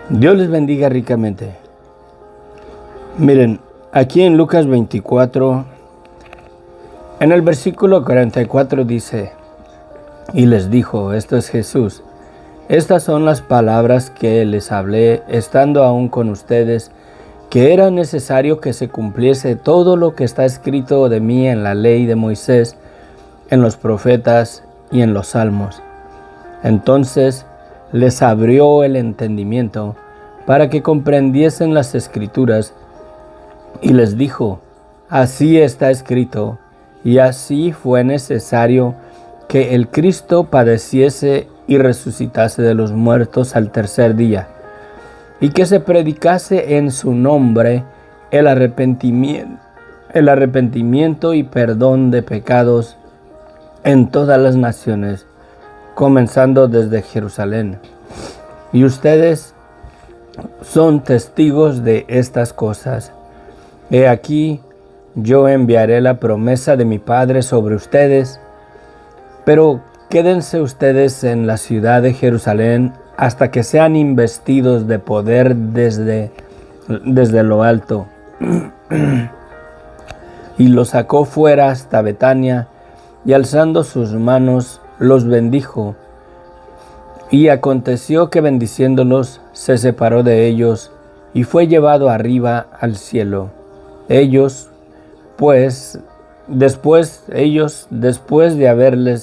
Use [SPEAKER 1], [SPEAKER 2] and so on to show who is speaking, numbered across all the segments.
[SPEAKER 1] Dios les bendiga ricamente. Miren, aquí en Lucas 24, en el versículo 44 dice, y les dijo, esto es Jesús, estas son las palabras que les hablé estando aún con ustedes, que era necesario que se cumpliese todo lo que está escrito de mí en la ley de Moisés, en los profetas y en los salmos. Entonces les abrió el entendimiento para que comprendiesen las Escrituras, y les dijo, así está escrito, y así fue necesario que el Cristo padeciese y resucitase de los muertos al tercer día, y que se predicase en su nombre el arrepentimiento y perdón de pecados en todas las naciones, comenzando desde Jerusalén. Y ustedes son testigos de estas cosas. He aquí, yo enviaré la promesa de mi Padre sobre ustedes, pero quédense ustedes en la ciudad de Jerusalén hasta que sean investidos de poder desde lo alto. Y los sacó fuera hasta Betania, y alzando sus manos, los bendijo. Y aconteció que bendiciéndolos, se separó de ellos, y fue llevado arriba al cielo. Ellos, después de haberle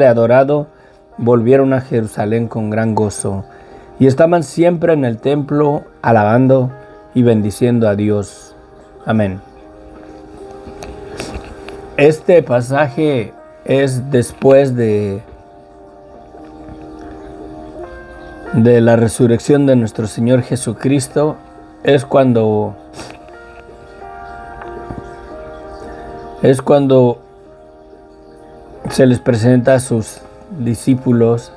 [SPEAKER 1] adorado, volvieron a Jerusalén con gran gozo, y estaban siempre en el templo, alabando y bendiciendo a Dios. Amén. Este pasaje es después de la resurrección de nuestro Señor Jesucristo. Es cuando se les presenta a sus discípulos.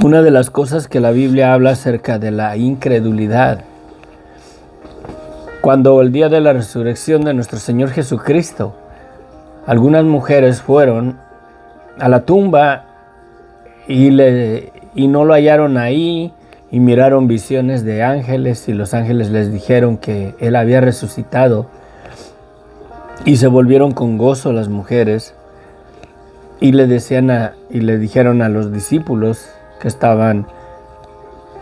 [SPEAKER 1] Una de las cosas que la Biblia habla acerca de la incredulidad. Cuando el día de la resurrección de nuestro Señor Jesucristo, algunas mujeres fueron a la tumba y no lo hallaron ahí, y miraron visiones de ángeles, y los ángeles les dijeron que Él había resucitado, y se volvieron con gozo las mujeres, y le dijeron a los discípulos que estaban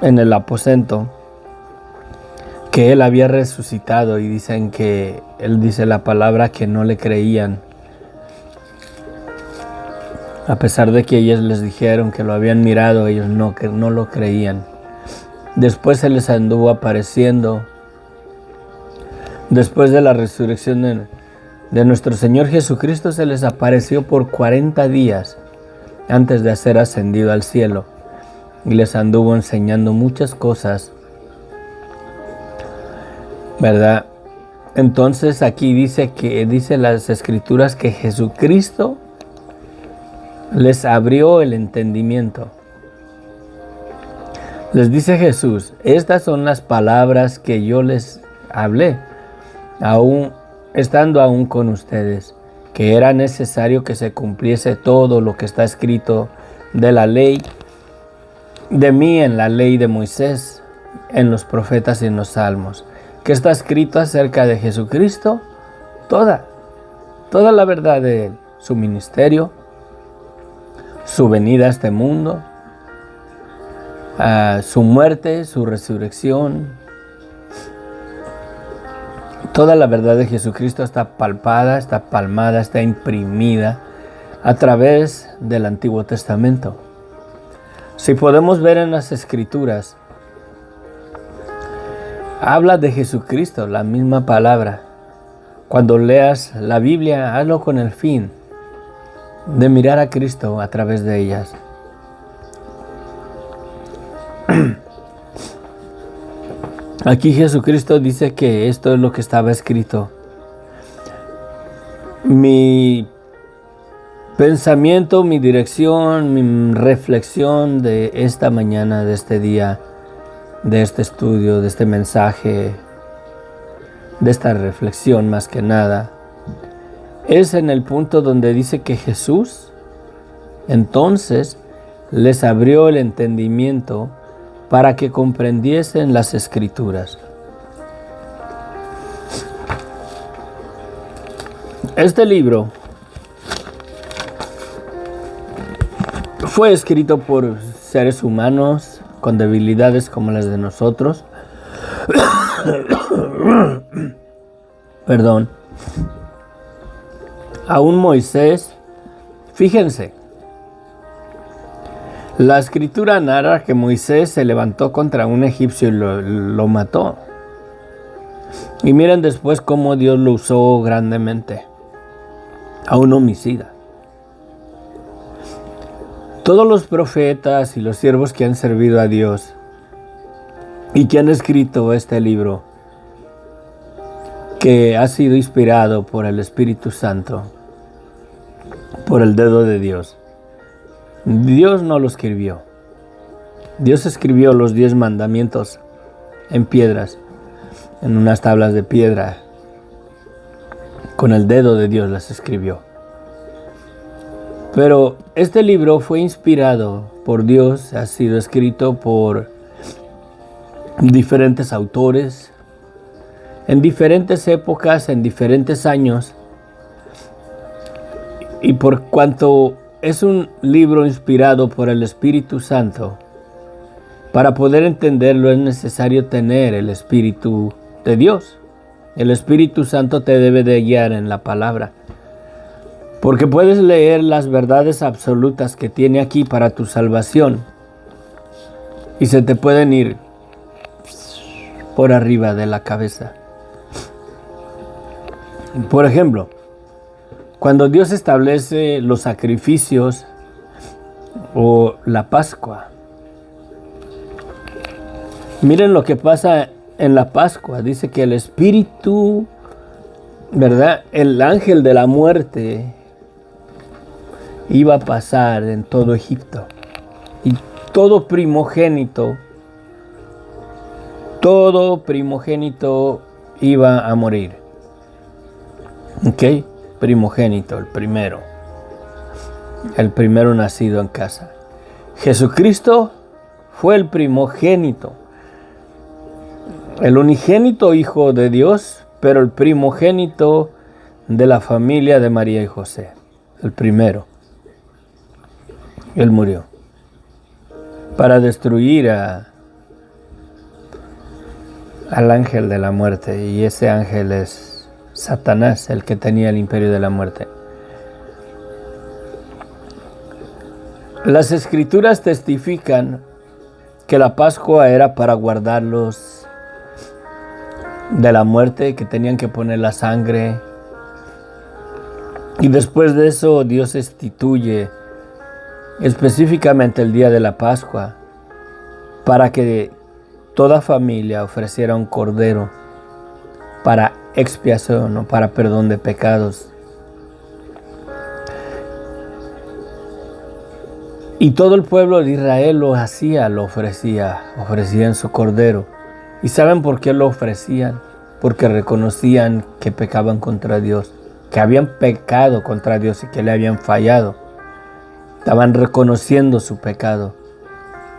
[SPEAKER 1] en el aposento que Él había resucitado, y dicen que Él dice la palabra que no le creían, a pesar de que ellos les dijeron que lo habían mirado. Ellos no lo creían. Después se les anduvo apareciendo. Después de la resurrección de nuestro Señor Jesucristo, se les apareció por 40 días antes de ser ascendido al cielo, y les anduvo enseñando muchas cosas, ¿verdad? Entonces aquí dice las Escrituras que Jesucristo les abrió el entendimiento. Les dice Jesús, estas son las palabras que yo les hablé, estando aún con ustedes, que era necesario que se cumpliese todo lo que está escrito de la ley, de mí en la ley de Moisés, en los profetas y en los salmos. ¿Qué está escrito acerca de Jesucristo? Toda la verdad de Él, su ministerio, su venida a este mundo, su muerte, su resurrección. Toda la verdad de Jesucristo está palpada, está palmada, está imprimida a través del Antiguo Testamento. Si podemos ver en las Escrituras, habla de Jesucristo, la misma palabra. Cuando leas la Biblia, hazlo con el fin de mirar a Cristo a través de ellas. Aquí Jesucristo dice que esto es lo que estaba escrito. Mi pensamiento, mi dirección, mi reflexión de esta mañana, de este día, de este estudio, de este mensaje, de esta reflexión más que nada, es en el punto donde dice que Jesús entonces les abrió el entendimiento para que comprendiesen las Escrituras. Este libro fue escrito por seres humanos con debilidades como las de nosotros. Perdón. Aún Moisés, fíjense, la escritura narra que Moisés se levantó contra un egipcio y lo mató. Y miren después cómo Dios lo usó grandemente a un homicida. Todos los profetas y los siervos que han servido a Dios y que han escrito este libro, que ha sido inspirado por el Espíritu Santo, por el dedo de Dios, Dios no lo escribió. Dios escribió los 10 mandamientos en piedras, en unas tablas de piedra. Con el dedo de Dios las escribió. Pero este libro fue inspirado por Dios, ha sido escrito por diferentes autores, en diferentes épocas, en diferentes años. Y por cuanto es un libro inspirado por el Espíritu Santo, para poder entenderlo es necesario tener el Espíritu de Dios. El Espíritu Santo te debe de guiar en la palabra. Porque puedes leer las verdades absolutas que tiene aquí para tu salvación y se te pueden ir por arriba de la cabeza. Por ejemplo, cuando Dios establece los sacrificios o la Pascua, miren lo que pasa en la Pascua. Dice que el Espíritu, ¿verdad? El ángel de la muerte iba a pasar en todo Egipto. Y todo primogénito iba a morir. ¿Ok? Primogénito, el primero nacido en casa. Jesucristo fue el primogénito, el unigénito Hijo de Dios, pero el primogénito de la familia de María y José, el primero. Él murió para destruir al ángel de la muerte, y ese ángel es Satanás, el que tenía el imperio de la muerte. Las Escrituras testifican que la Pascua era para guardarlos de la muerte, que tenían que poner la sangre. Y después de eso Dios instituye específicamente el día de la Pascua para que toda familia ofreciera un cordero para expiación o para perdón de pecados. Y todo el pueblo de Israel lo hacía, ofrecían su cordero. ¿Y saben por qué lo ofrecían? Porque reconocían que pecaban contra Dios, que habían pecado contra Dios y que le habían fallado. Estaban reconociendo su pecado.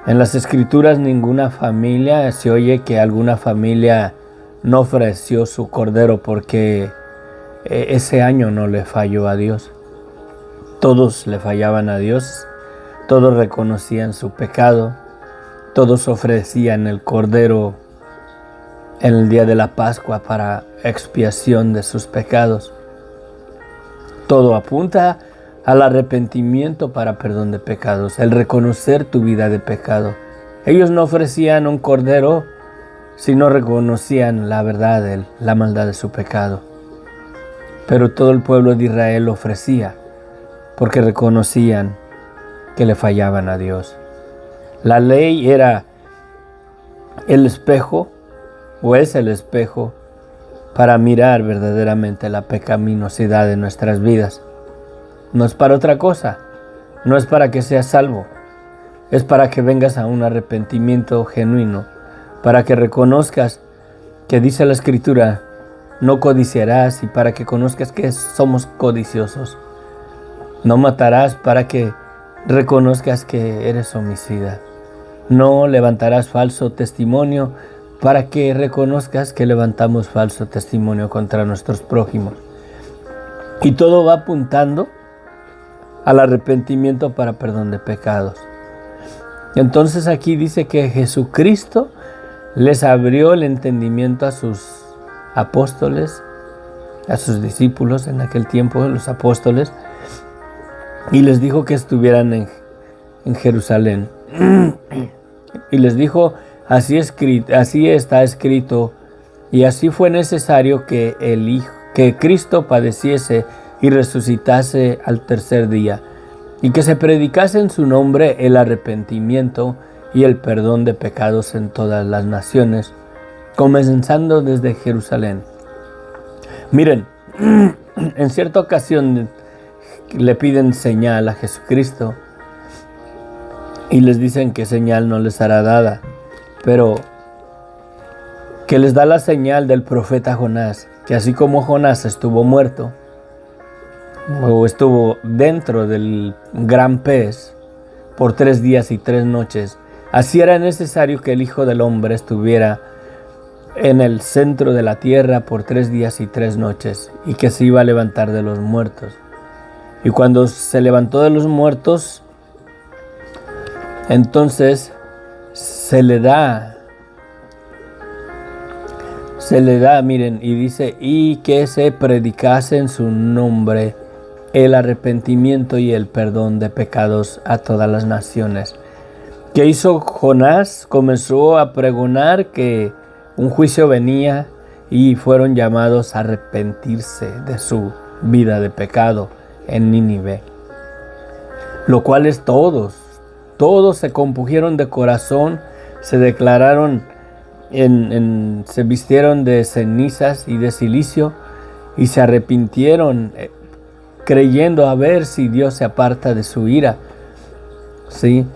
[SPEAKER 1] En las Escrituras ninguna familia, se oye que alguna familia no ofreció su cordero porque ese año no le falló a Dios. Todos le fallaban a Dios, todos reconocían su pecado, todos ofrecían el cordero en el día de la Pascua para expiación de sus pecados. Todo apunta al arrepentimiento para perdón de pecados, el reconocer tu vida de pecado. Ellos no ofrecían un cordero si no reconocían la verdad, la maldad de su pecado. Pero todo el pueblo de Israel lo ofrecía porque reconocían que le fallaban a Dios. La ley era el espejo, o es el espejo, para mirar verdaderamente la pecaminosidad de nuestras vidas. No es para otra cosa, no es para que seas salvo, es para que vengas a un arrepentimiento genuino, para que reconozcas que dice la Escritura, no codiciarás, y para que conozcas que somos codiciosos. No matarás, para que reconozcas que eres homicida. No levantarás falso testimonio para que reconozcas que levantamos falso testimonio contra nuestros prójimos. Y todo va apuntando al arrepentimiento para perdón de pecados. Entonces aquí dice que Jesucristo les abrió el entendimiento a sus apóstoles, a sus discípulos en aquel tiempo, los apóstoles, y les dijo que estuvieran en Jerusalén. Y les dijo, así está escrito, y así fue necesario que Cristo padeciese y resucitase al tercer día, y que se predicase en su nombre el arrepentimiento y el perdón de pecados en todas las naciones, comenzando desde Jerusalén. Miren, en cierta ocasión le piden señal a Jesucristo y les dicen que señal no les será dada, pero que les da la señal del profeta Jonás, que así como Jonás estuvo muerto o estuvo dentro del gran pez por 3 días y 3 noches, así era necesario que el Hijo del Hombre estuviera en el centro de la tierra por 3 días y 3 noches, y que se iba a levantar de los muertos. Y cuando se levantó de los muertos, entonces se le da, miren, y dice, y que se predicase en su nombre el arrepentimiento y el perdón de pecados a todas las naciones. ¿Qué hizo Jonás? Comenzó a pregonar que un juicio venía y fueron llamados a arrepentirse de su vida de pecado en Nínive. Lo cual es todos se compungieron de corazón, se declararon, se vistieron de cenizas y de cilicio y se arrepintieron, creyendo a ver si Dios se aparta de su ira. Sí,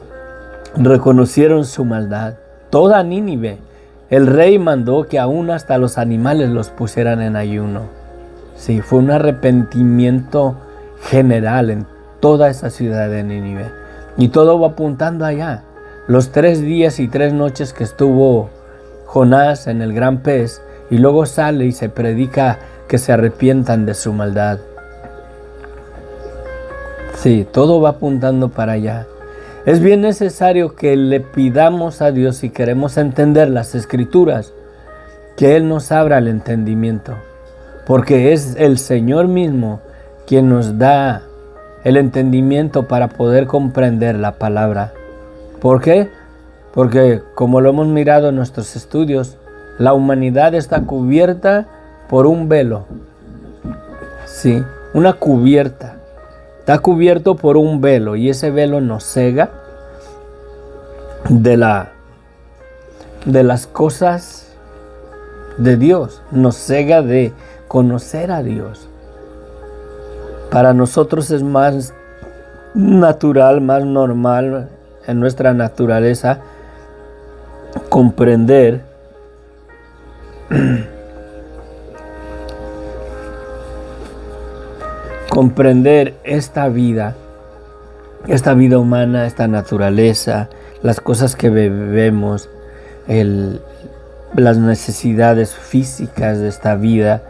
[SPEAKER 1] reconocieron su maldad. Toda Nínive, el rey mandó que aún hasta los animales los pusieran en ayuno. Sí, fue un arrepentimiento general en toda esa ciudad de Nínive. Y todo va apuntando allá. Los 3 días y 3 noches que estuvo Jonás en el gran pez, y luego sale y se predica que se arrepientan de su maldad. Sí, todo va apuntando para allá. Es bien necesario que le pidamos a Dios, si queremos entender las Escrituras, que Él nos abra el entendimiento, porque es el Señor mismo quien nos da el entendimiento para poder comprender la palabra. ¿Por qué? Porque, como lo hemos mirado en nuestros estudios, la humanidad está cubierta por un velo. Sí, una cubierta. Está cubierto por un velo, y ese velo nos cega de las cosas de Dios, nos cega de conocer a Dios. Para nosotros es más natural, más normal en nuestra naturaleza comprender esta vida humana, esta naturaleza, las cosas que vemos, las necesidades físicas de esta vida.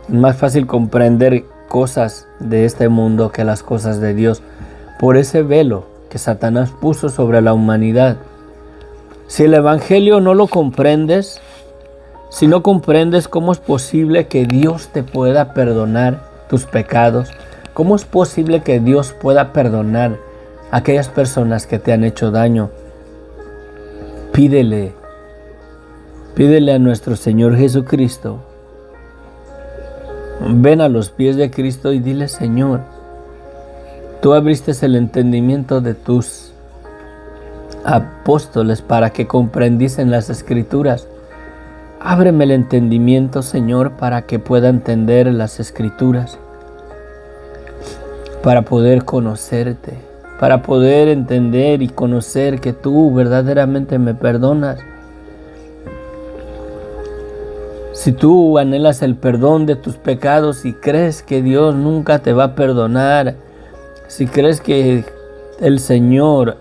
[SPEAKER 1] Es más fácil comprender cosas de este mundo que las cosas de Dios, por ese velo que Satanás puso sobre la humanidad. Si el Evangelio no lo comprendes, si no comprendes cómo es posible que Dios te pueda perdonar tus pecados, cómo es posible que Dios pueda perdonar a aquellas personas que te han hecho daño, pídele a nuestro Señor Jesucristo. Ven a los pies de Cristo y dile: Señor, tú abriste el entendimiento de tus apóstoles para que comprendiesen las Escrituras. Ábreme el entendimiento, Señor, para que pueda entender las Escrituras, para poder conocerte, para poder entender y conocer que tú verdaderamente me perdonas. Si tú anhelas el perdón de tus pecados y crees que Dios nunca te va a perdonar, si crees que el Señor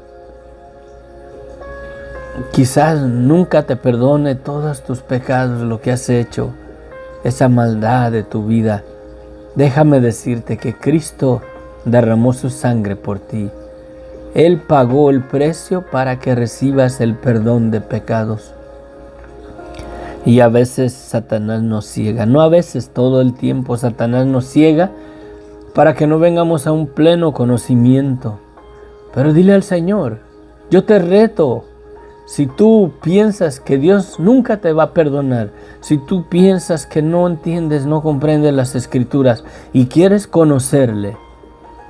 [SPEAKER 1] quizás nunca te perdone todos tus pecados, lo que has hecho, esa maldad de tu vida. Déjame decirte que Cristo derramó su sangre por ti. Él pagó el precio para que recibas el perdón de pecados. Y a veces Satanás nos ciega, no a veces, todo el tiempo Satanás nos ciega para que no vengamos a un pleno conocimiento. Pero dile al Señor, yo te reto, si tú piensas que Dios nunca te va a perdonar, si tú piensas que no entiendes, no comprendes las Escrituras y quieres conocerle,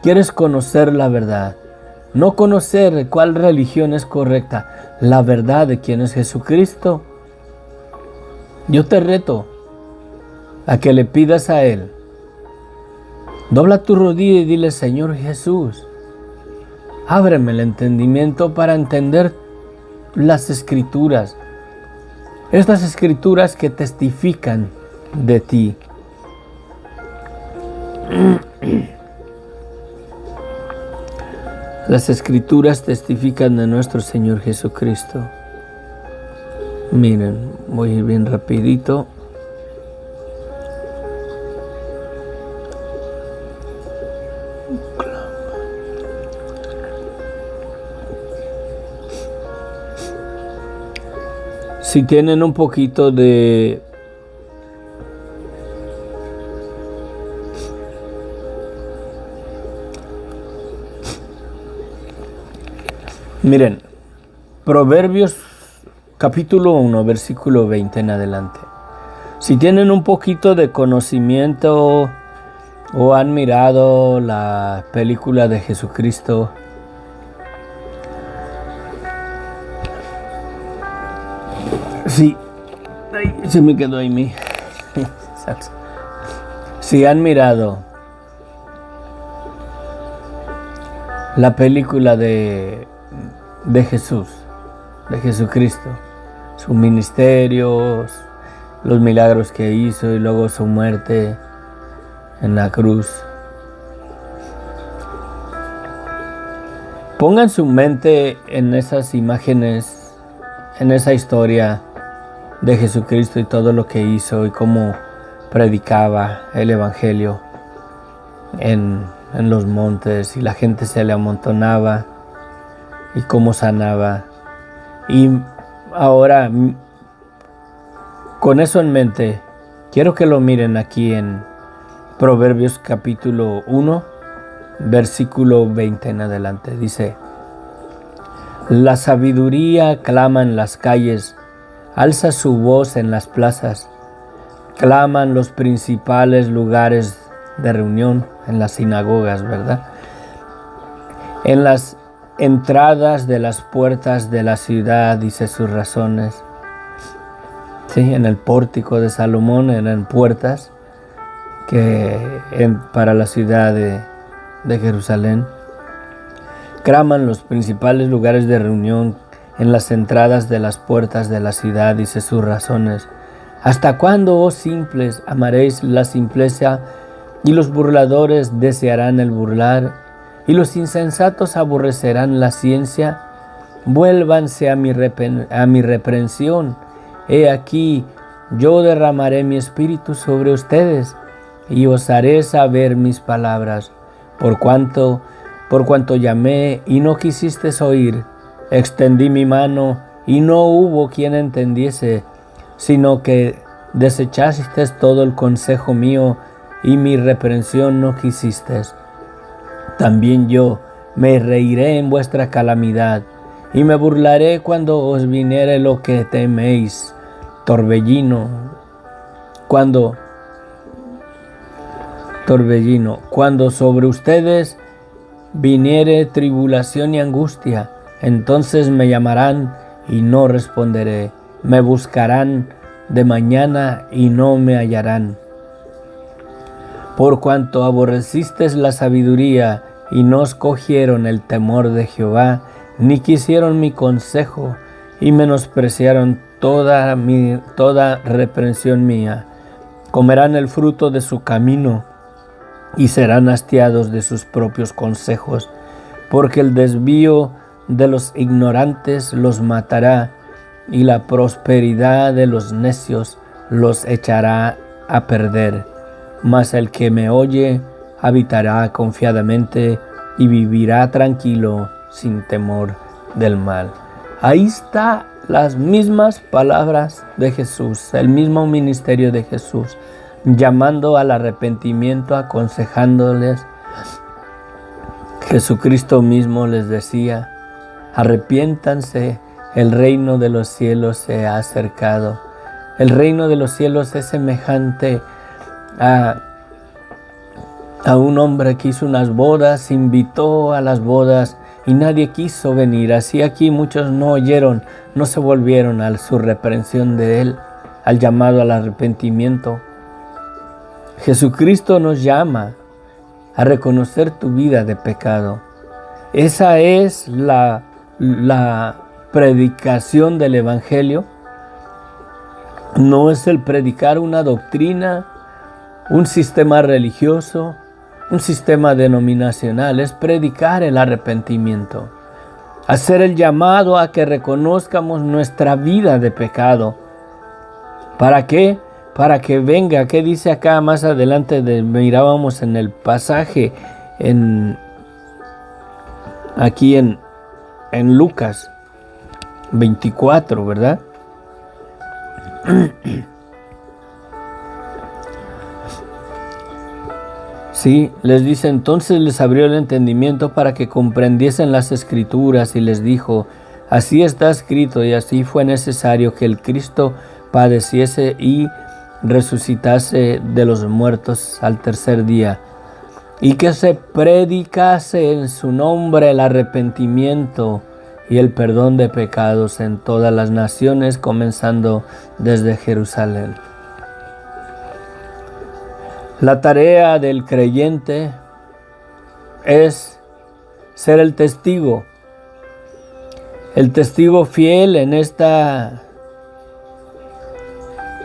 [SPEAKER 1] quieres conocer la verdad, no conocer cuál religión es correcta, la verdad de quién es Jesucristo, yo te reto a que le pidas a Él. Dobla tu rodilla y dile, Señor Jesús, ábreme el entendimiento para entender las Escrituras, estas Escrituras que testifican de ti. Las Escrituras testifican de nuestro Señor Jesucristo. Miren, voy a ir bien rapidito. Si tienen un poquito de miren, Proverbios capítulo 1, versículo 20 en adelante. Si tienen un poquito de conocimiento o han mirado la película de Jesucristo, sí, se me quedó ahí mi salsa. Si han mirado la película de Jesús, de Jesucristo, su ministerio, los milagros que hizo y luego su muerte en la cruz. Pongan su mente en esas imágenes, en esa historia de Jesucristo y todo lo que hizo y cómo predicaba el evangelio en los montes y la gente se le amontonaba y cómo sanaba. Y ahora, con eso en mente, quiero que lo miren aquí en Proverbios capítulo 1, versículo 20 en adelante. Dice, la sabiduría clama en las calles, alza su voz en las plazas, claman los principales lugares de reunión, en las sinagogas, ¿verdad? En las entradas de las puertas de la ciudad, dice sus razones. Sí, en el pórtico de Salomón eran puertas para la ciudad de Jerusalén. Claman los principales lugares de reunión, en las entradas de las puertas de la ciudad, dice sus razones. ¿Hasta cuándo, oh simples, amaréis la simpleza y los burladores desearán el burlar y los insensatos aborrecerán la ciencia? Vuélvanse a mi reprensión. He aquí, yo derramaré mi espíritu sobre ustedes y os haré saber mis palabras. Por cuanto llamé y no quisisteis oír, extendí mi mano y no hubo quien entendiese, sino que desechasteis todo el consejo mío y mi reprensión no quisisteis. También yo me reiré en vuestra calamidad y me burlaré cuando os viniere lo que teméis, torbellino, cuando sobre ustedes viniere tribulación y angustia, entonces me llamarán y no responderé, me buscarán de mañana y no me hallarán. Por cuanto aborrecisteis la sabiduría y no escogieron el temor de Jehová, ni quisieron mi consejo y menospreciaron toda reprensión mía, comerán el fruto de su camino y serán hastiados de sus propios consejos. porque el desvío de los ignorantes los matará, y la prosperidad de los necios los echará a perder. Mas el que me oye habitará confiadamente y vivirá tranquilo sin temor del mal. Ahí está las mismas palabras de Jesús, el mismo ministerio de Jesús, llamando al arrepentimiento, aconsejándoles. Jesucristo mismo les decía: arrepiéntanse, el reino de los cielos se ha acercado. El reino de los cielos es semejante a un hombre que hizo unas bodas, invitó a las bodas y nadie quiso venir. Así aquí muchos no oyeron, no se volvieron a su reprensión de él, al llamado al arrepentimiento. Jesucristo nos llama a reconocer tu vida de pecado. Esa es la predicación del Evangelio. No es el predicar una doctrina, un sistema religioso, un sistema denominacional. Es predicar el arrepentimiento. Hacer el llamado a que reconozcamos nuestra vida de pecado. ¿Para qué? Para que venga. ¿Qué dice acá más adelante? Mirábamos en el pasaje aquí en Lucas 24, ¿verdad? Sí, les dice: entonces les abrió el entendimiento para que comprendiesen las Escrituras, y les dijo: así está escrito, y así fue necesario que el Cristo padeciese y resucitase de los muertos al tercer día, y que se predicase en su nombre el arrepentimiento y el perdón de pecados en todas las naciones, comenzando desde Jerusalén. La tarea del creyente es ser el testigo fiel en esta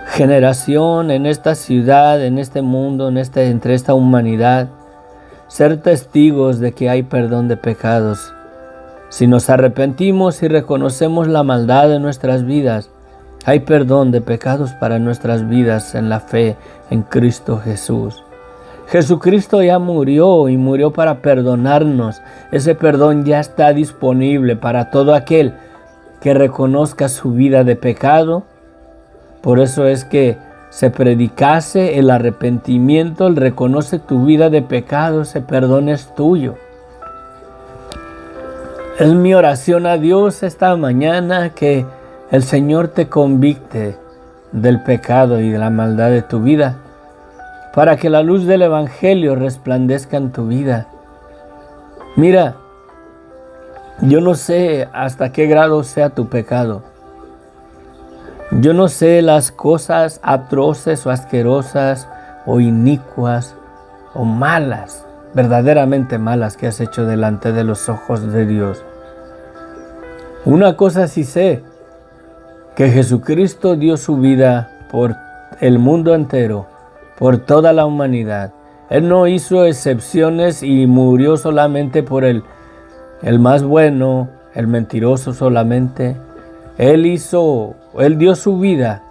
[SPEAKER 1] generación, en esta ciudad, en este mundo, entre esta humanidad. Ser testigos de que hay perdón de pecados. Si nos arrepentimos y reconocemos la maldad de nuestras vidas, hay perdón de pecados para nuestras vidas en la fe en Cristo Jesús. Jesucristo ya murió y murió para perdonarnos. Ese perdón ya está disponible para todo aquel que reconozca su vida de pecado. Por eso es que se predicase el arrepentimiento, el reconoce tu vida de pecado, ese perdón es tuyo. Es mi oración a Dios esta mañana que el Señor te convicte del pecado y de la maldad de tu vida, para que la luz del Evangelio resplandezca en tu vida. Mira, yo no sé hasta qué grado sea tu pecado. Yo no sé las cosas atroces o asquerosas o inicuas o malas, verdaderamente malas que has hecho delante de los ojos de Dios. Una cosa sí sé, que Jesucristo dio su vida por el mundo entero, por toda la humanidad. Él no hizo excepciones y murió solamente por el más bueno, el mentiroso solamente. Él dio su vida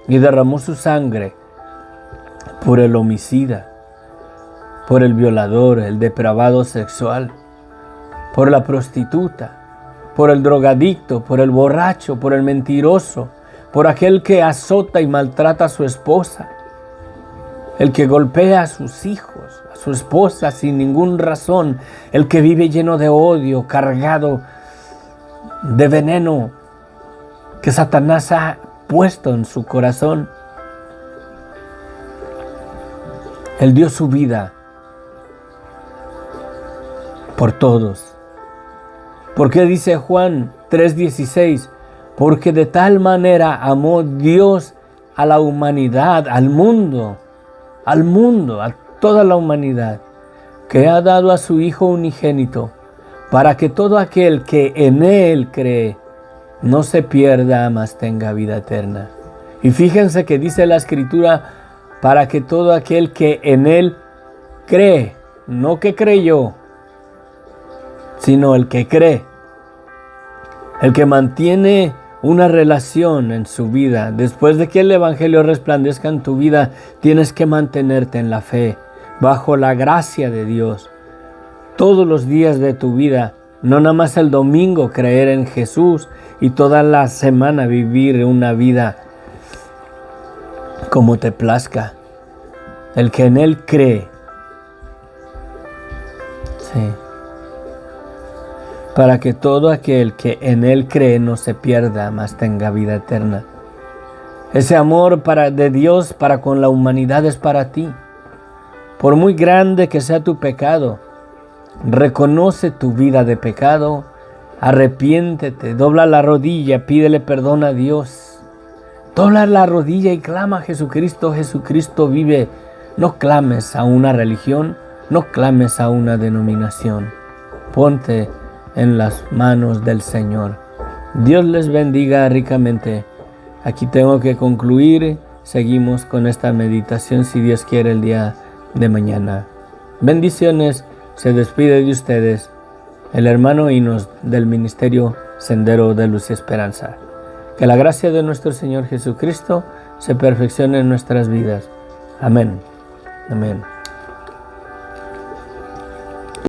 [SPEAKER 1] y derramó su sangre por el homicida, por el violador, el depravado sexual, por la prostituta, por el drogadicto, por el borracho, por el mentiroso, por aquel que azota y maltrata a su esposa, el que golpea a sus hijos, a su esposa sin ninguna razón, el que vive lleno de odio, cargado de veneno que Satanás ha puesto en su corazón. Él dio su vida por todos. ¿Por qué dice Juan 3:16? Porque de tal manera amó Dios a la humanidad, al mundo, a toda la humanidad, que ha dado a su Hijo unigénito, para que todo aquel que en Él cree no se pierda, mas tenga vida eterna. Y fíjense que dice la Escritura, para que todo aquel que en Él cree, no que creyó, sino el que cree, el que mantiene una relación en su vida. Después de que el Evangelio resplandezca en tu vida, tienes que mantenerte en la fe, bajo la gracia de Dios. Todos los días de tu vida, no nada más el domingo creer en Jesús y toda la semana vivir una vida como te plazca. El que en Él cree, sí, para que todo aquel que en Él cree no se pierda, mas tenga vida eterna. Ese amor de Dios para con la humanidad es para ti. Por muy grande que sea tu pecado, reconoce tu vida de pecado, arrepiéntete, dobla la rodilla, pídele perdón a Dios. Dobla la rodilla y clama a Jesucristo. Jesucristo vive. No clames a una religión, no clames a una denominación. Ponte en las manos del Señor. Dios les bendiga ricamente. Aquí tengo que concluir. Seguimos con esta meditación si Dios quiere el día de mañana. Bendiciones. Se despide de ustedes el hermano Hinos del Ministerio Sendero de Luz y Esperanza. Que la gracia de nuestro Señor Jesucristo se perfeccione en nuestras vidas. Amén. Amén.